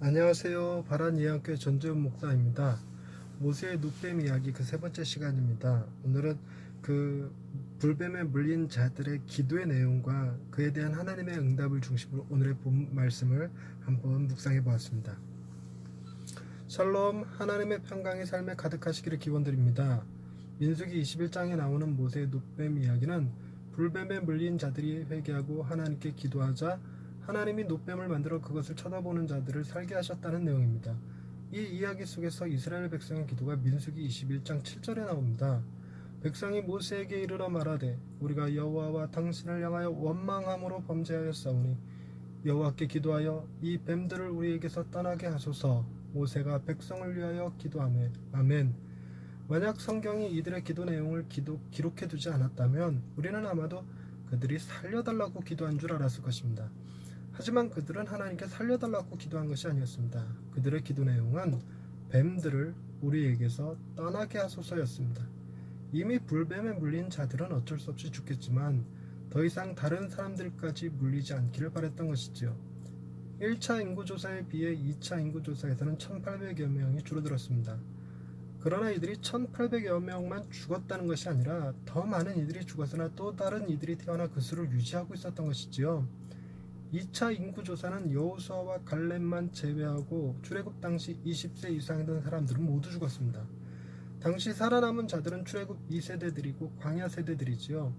안녕하세요. 바란예언교회 전재훈 목사입니다. 모세의 눕뱀 이야기 그 세 번째 시간입니다. 오늘은 그 불뱀에 물린 자들의 기도의 내용과 그에 대한 하나님의 응답을 중심으로 오늘의 본 말씀을 한번 묵상해 보았습니다. 샬롬, 하나님의 평강의 삶에 가득하시기를 기원드립니다. 민수기 21장에 나오는 모세의 눕뱀 이야기는 불뱀에 물린 자들이 회개하고 하나님께 기도하자 하나님이 놋뱀을 만들어 그것을 쳐다보는 자들을 살게 하셨다는 내용입니다. 이 이야기 속에서 이스라엘 백성의 기도가 민수기 21장 7절에 나옵니다. 백성이 모세에게 이르러 말하되 우리가 여호와와 당신을 향하여 원망함으로 범죄하였사오니 여호와께 기도하여 이 뱀들을 우리에게서 떠나게 하소서. 모세가 백성을 위하여 기도하며 아멘. 만약 성경이 이들의 기도 내용을 기록해 두지 않았다면 우리는 아마도 그들이 살려달라고 기도한 줄 알았을 것입니다. 하지만 그들은 하나님께 살려달라고 기도한 것이 아니었습니다. 그들의 기도 내용은 뱀들을 우리에게서 떠나게 하소서였습니다. 이미 불뱀에 물린 자들은 어쩔 수 없이 죽겠지만 더 이상 다른 사람들까지 물리지 않기를 바랬던 것이지요. 1차 인구조사에 비해 2차 인구조사에서는 1800여 명이 줄어들었습니다. 그러나 이들이 1800여 명만 죽었다는 것이 아니라 더 많은 이들이 죽었으나 또 다른 이들이 태어나 그 수를 유지하고 있었던 것이지요. 2차 인구조사는 여호수아와 갈렙만 제외하고 출애굽 당시 20세 이상이 된 사람들은 모두 죽었습니다. 당시 살아남은 자들은 출애굽 2세대들이고 광야 세대들이지요.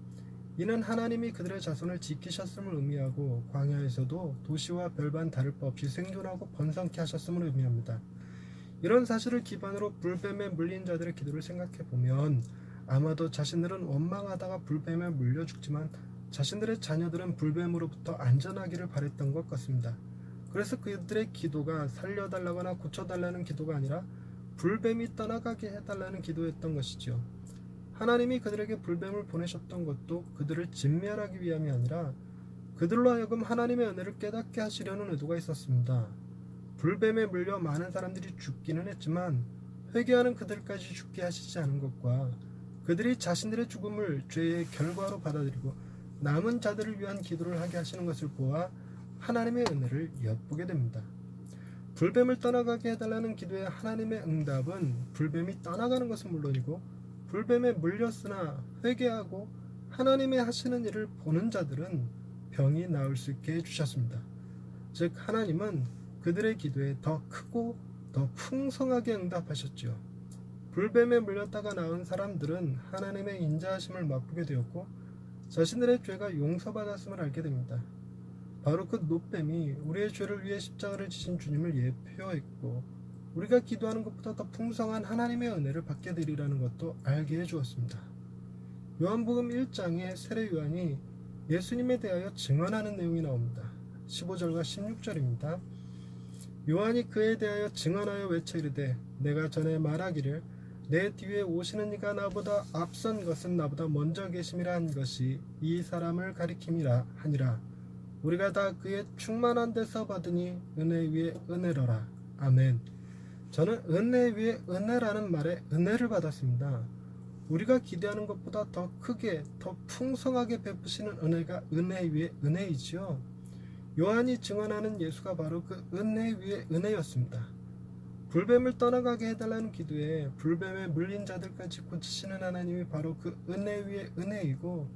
이는 하나님이 그들의 자손을 지키셨음을 의미하고 광야에서도 도시와 별반 다를 바 없이 생존하고 번성케 하셨음을 의미합니다. 이런 사실을 기반으로 불뱀에 물린 자들의 기도를 생각해보면 아마도 자신들은 원망하다가 불뱀에 물려 죽지만 자신들의 자녀들은 불뱀으로부터 안전하기를 바랬던 것 같습니다. 그래서 그들의 기도가 살려달라거나 고쳐달라는 기도가 아니라 불뱀이 떠나가게 해달라는 기도였던 것이죠. 하나님이 그들에게 불뱀을 보내셨던 것도 그들을 진멸하기 위함이 아니라 그들로 하여금 하나님의 은혜를 깨닫게 하시려는 의도가 있었습니다. 불뱀에 물려 많은 사람들이 죽기는 했지만 회개하는 그들까지 죽게 하시지 않은 것과 그들이 자신들의 죽음을 죄의 결과로 받아들이고 남은 자들을 위한 기도를 하게 하시는 것을 보아 하나님의 은혜를 엿보게 됩니다. 불뱀을 떠나가게 해달라는 기도의 하나님의 응답은 불뱀이 떠나가는 것은 물론이고 불뱀에 물렸으나 회개하고 하나님의 하시는 일을 보는 자들은 병이 나을 수 있게 해주셨습니다. 즉 하나님은 그들의 기도에 더 크고 더 풍성하게 응답하셨지요. 불뱀에 물렸다가 나은 사람들은 하나님의 인자하심을 맛보게 되었고 자신들의 죄가 용서받았음을 알게 됩니다. 바로 그 놋뱀이 우리의 죄를 위해 십자가를 지신 주님을 예표했고 우리가 기도하는 것보다 더 풍성한 하나님의 은혜를 받게 되리라는 것도 알게 해주었습니다. 요한복음 1장에 세례 요한이 예수님에 대하여 증언하는 내용이 나옵니다. 15절과 16절입니다. 요한이 그에 대하여 증언하여 외쳐 이르되 내가 전에 말하기를 내 뒤에 오시는 이가 나보다 앞선 것은 나보다 먼저 계심이라 한 것이 이 사람을 가리킴이라 하니라. 우리가 다 그의 충만한 데서 받으니 은혜 위에 은혜로라. 아멘. 저는 은혜 위에 은혜라는 말에 은혜를 받았습니다. 우리가 기대하는 것보다 더 크게 더 풍성하게 베푸시는 은혜가 은혜 위에 은혜이지요. 요한이 증언하는 예수가 바로 그 은혜 위에 은혜였습니다. 불뱀을 떠나가게 해달라는 기도에 불뱀에 물린 자들까지 고치시는 하나님이 바로 그 은혜 위에 은혜이고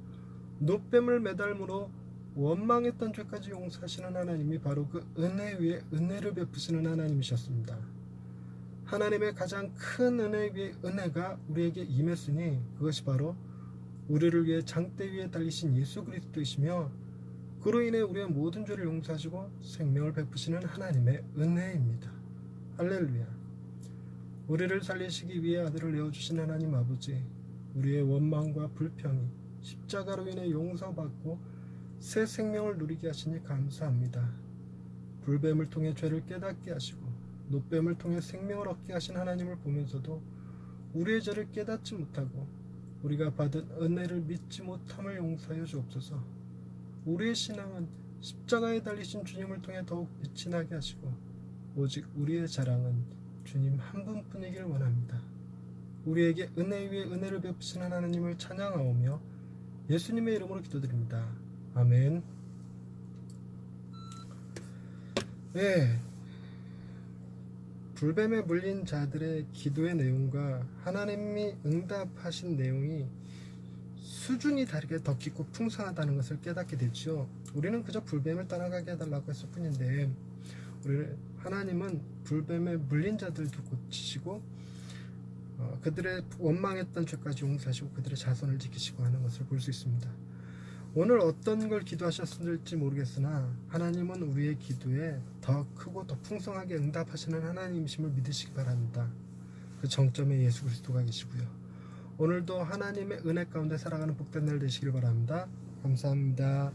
놋뱀을 매달므로 원망했던 죄까지 용서하시는 하나님이 바로 그 은혜 위에 은혜를 베푸시는 하나님이셨습니다. 하나님의 가장 큰 은혜 위에 은혜가 우리에게 임했으니 그것이 바로 우리를 위해 장대 위에 달리신 예수 그리스도이시며 그로 인해 우리의 모든 죄를 용서하시고 생명을 베푸시는 하나님의 은혜입니다. 할렐루야. 우리를 살리시기 위해 아들을 내어주신 하나님 아버지, 우리의 원망과 불평이 십자가로 인해 용서받고 새 생명을 누리게 하시니 감사합니다. 불뱀을 통해 죄를 깨닫게 하시고 놋뱀을 통해 생명을 얻게 하신 하나님을 보면서도 우리의 죄를 깨닫지 못하고 우리가 받은 은혜를 믿지 못함을 용서하여 주옵소서. 우리의 신앙은 십자가에 달리신 주님을 통해 더욱 빛이 나게 하시고 오직 우리의 자랑은 주님 한 분뿐이길 원합니다. 우리에게 은혜 위에 은혜를 베푸시는 하나님을 찬양하오며 예수님의 이름으로 기도드립니다. 아멘. 네, 불뱀에 물린 자들의 기도의 내용과 하나님이 응답하신 내용이 수준이 다르게 더 깊고 풍성하다는 것을 깨닫게 되죠. 우리는 그저 불뱀을 떠나가게 해달라고 했을 뿐인데 하나님은 불뱀에 물린 자들도 고치시고 그들의 원망했던 죄까지 용서하시고 그들의 자손을 지키시고 하는 것을 볼 수 있습니다. 오늘 어떤 걸 기도하셨을지 모르겠으나 하나님은 우리의 기도에 더 크고 더 풍성하게 응답하시는 하나님이심을 믿으시기 바랍니다. 그 정점에 예수 그리스도가 계시고요. 오늘도 하나님의 은혜 가운데 살아가는 복된 날 되시길 바랍니다. 감사합니다.